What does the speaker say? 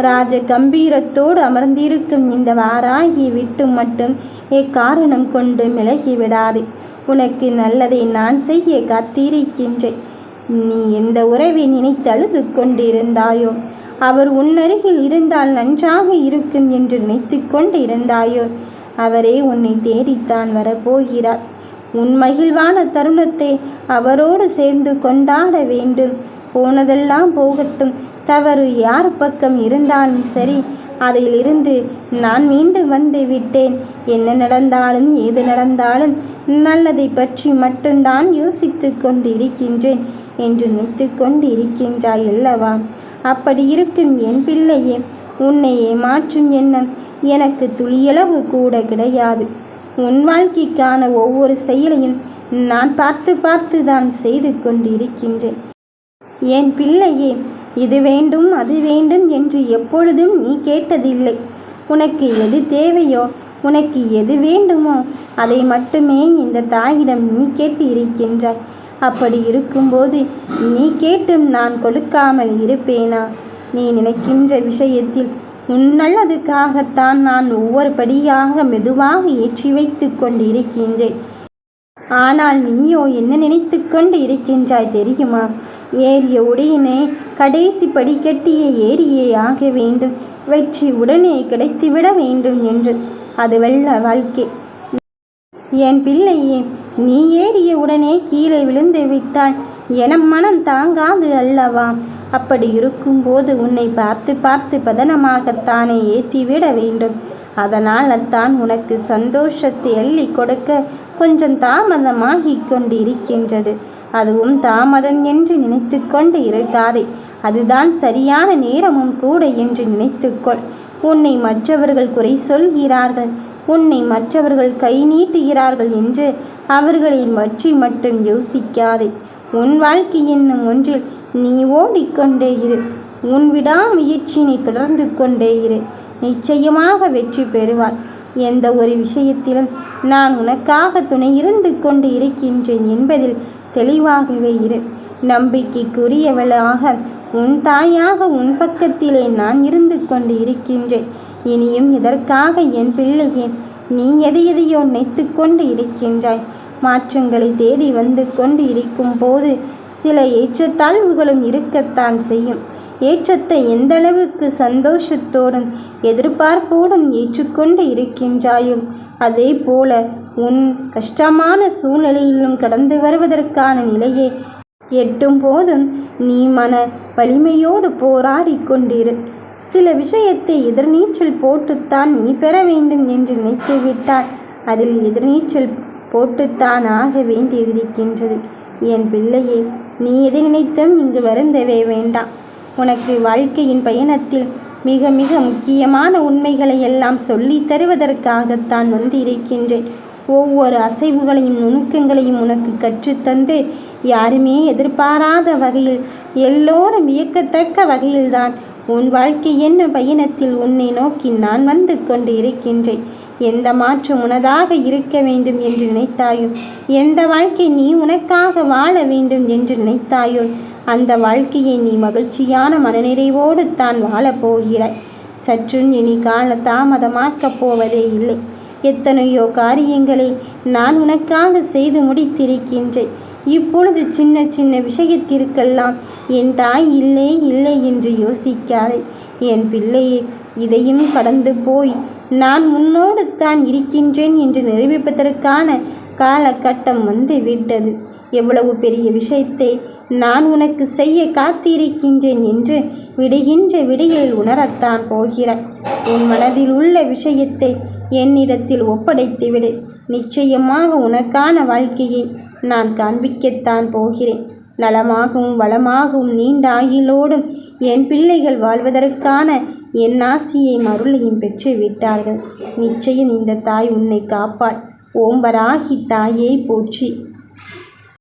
ராஜ கம்பீரத்தோடு அமர்ந்திருக்கும் இந்த வாராகியை விட்டு மட்டும் எக்காரணம் கொண்டு விலகி விடாதே. உனக்கு நல்லதை நான் செய்ய காத்திருக்கின்றேன். நீ எந்த உறவை நினைத்து அழுது கொண்டிருந்தாயோ, அவர் உன்னருகில் இருந்தால் நன்றாக இருக்கும் என்று நினைத்து கொண்டு இருந்தாயோ, அவரே உன்னை தேடித்தான் வரப்போகிறார். உன் மகிழ்வான தருணத்தை அவரோடு சேர்ந்து கொண்டாட வேண்டும். போனதெல்லாம் போகட்டும். தவறு யார் பக்கம் இருந்தாலும் சரி, அதிலிருந்து நான் மீண்டும் வந்து விட்டேன். என்ன நடந்தாலும் ஏது நடந்தாலும் நல்லதை பற்றி மட்டும்தான் யோசித்து கொண்டு இருக்கின்றேன் என்று நினைத்து கொண்டு இருக்கின்றாய் அல்லவா? அப்படி இருக்கும் என் பிள்ளையே, உன்னை ஏமாற்றும் எண்ணம் எனக்கு துளியளவு கூட கிடையாது. உன் வாழ்க்கைக்கான ஒவ்வொரு செயலையும் நான் பார்த்து பார்த்து தான் செய்து கொண்டு இருக்கின்றேன். என் பிள்ளையே, இது வேண்டும் அது வேண்டும் என்று எப்பொழுதும் நீ கேட்டதில்லை. உனக்கு எது தேவையோ, உனக்கு எது வேண்டுமோ அதை மட்டுமே இந்த தாயிடம் நீ கேட்டு இருக்கின்றாய். அப்படி இருக்கும்போது நீ கேட்டும் நான் கொடுக்காமல் இருப்பேனா? நீ நினைக்கின்ற விஷயத்தில் உன் நல்லதுக்காகத்தான் நான் ஒவ்வொரு படியாக மெதுவாக ஏற்றி வைத்து கொண்டு இருக்கின்றேன். ஆனால் நீயோ என்ன நினைத்து கொண்டு இருக்கின்றாய் தெரியுமா? ஏறிய உடனே கடைசி படிக்கட்டிய ஏறியே ஆக வேண்டும், வெற்றி உடனே கிடைத்துவிட வேண்டும் என்று. அதுவல்ல வாழ்க்கை. என் பிள்ளையே, நீ ஏறிய உடனே கீழே விழுந்து விட்டால் என் மனம் தாங்காது அல்லவா? அப்படி இருக்கும்போது உன்னை பார்த்து பார்த்து பதனமாகத்தானே ஏற்றிவிட வேண்டும். அதனால் தான் உனக்கு சந்தோஷத்தை அள்ளி கொடுக்க கொஞ்சம் தாமதமாகி கொண்டு இருக்கின்றது. அதுவும் தாமதம் என்று நினைத்து கொண்டு இருக்காதே. அதுதான் சரியான நேரமும் கூட என்று நினைத்துக்கொள். உன்னை மற்றவர்கள் குறை சொல்கிறார்கள், உன்னை மற்றவர்கள் கை நீட்டுகிறார்கள் என்று அவர்களை பற்றி மட்டும் யோசிக்காதே. உன் வாழ்க்கை என்னும் ஒன்றில் நீ ஓடிக்கொண்டே இரு. உன் விடாமுயற்சியினை தொடர்ந்து கொண்டே இரு. நிச்சயமாக வெற்றி பெறுவார். எந்த ஒரு விஷயத்திலும் நான் உனக்காக துணை இருந்து கொண்டு இருக்கின்றேன் என்பதில் தெளிவாகவே இரு. நம்பிக்கைக்குரியவளாக உன் தாயாக உன் பக்கத்திலே நான் இருந்து கொண்டு இருக்கின்றேன். இனியும் இதற்காக என் பிள்ளையே நீ எதையோ நினைத்து கொண்டு இருக்கின்றாய். மாற்றங்களை தேடி வந்து கொண்டு இருக்கும் போது சில ஏற்றத்தாழ்வுகளும் இருக்கத்தான் செய்யும். ஏற்றத்தை எந்தளவுக்கு சந்தோஷத்தோடும் எதிர்பார்ப்போடும் ஏற்றுக்கொண்டு இருக்கின்றாயோ, அதே போல உன் கஷ்டமான சூழ்நிலையிலும் கடந்து வருவதற்கான நிலையை எட்டும் போதும் நீ மன வலிமையோடு போராடி கொண்டிரு. சில விஷயத்தை எதிர்நீச்சல் போட்டுத்தான் நீ பெற வேண்டும் என்று நினைத்து விட்டால் அதில் எதிர்நீச்சல் போட்டுத்தான் ஆக வேண்டியதிருக்கின்றது. என் பிள்ளையே, நீ எதை நினைத்தும் இங்கு வருந்தவே வேண்டாம். உனக்கு வாழ்க்கையின் பயணத்தில் மிக மிக முக்கியமான உண்மைகளை எல்லாம் சொல்லி தருவதற்காகத்தான் வந்து இருக்கின்றேன். ஒவ்வொரு அசைவுகளையும் நுணுக்கங்களையும் உனக்கு கற்றுத்தந்து யாருமே எதிர்பாராத வகையில், எல்லோரும் வியக்கத்தக்க வகையில்தான் உன் வாழ்க்கை என்னும் பயணத்தில் உன்னை நோக்கி நான் வந்து கொண்டு இருக்கின்றேன். எந்த மாற்றம் உனதாக இருக்க வேண்டும் என்று நினைத்தாயோ, எந்த வாழ்க்கை நீ உனக்காக வாழ வேண்டும் என்று நினைத்தாயோ, அந்த வாழ்க்கையை நீ மகிழ்ச்சியான மனநிறைவோடு தான் வாழப்போகிறாய். சற்றும் இனி கால தாமதமாக்கப் போவதே இல்லை. எத்தனையோ காரியங்களை நான் உனக்காக செய்து முடித்திருக்கின்றேன். இப்பொழுது சின்ன சின்ன விஷயத்திற்கெல்லாம் என் தாய் இல்லை இல்லை என்று யோசிக்காதே. என் பிள்ளையே, இதையும் கடந்து போய் நான் உன்னோடு தான் இருக்கின்றேன் என்று நிரூபிப்பதற்கான காலகட்டம் வந்து விட்டது. எவ்வளவு பெரிய விஷயத்தை நான் உனக்கு செய்ய காத்திருக்கின்றேன் என்று விடுகின்ற விடியில் உணரத்தான் போகிறாய். உன் மனதில் உள்ள விஷயத்தை என்னிடத்தில் ஒப்படைத்துவிடு. நிச்சயமாக உனக்கான வாழ்க்கையை நான் காண்பிக்கத்தான் போகிறேன். நலமாகவும் வளமாகவும் நீண்ட ஆயுளோடும் என் பிள்ளைகள் வாழ்வதற்கான என் ஆசியை அருளையும் பெற்று விட்டார்கள். நிச்சயம் இந்த தாய் உன்னை காப்பாள். ஓம் வராகி தாயை போற்றி.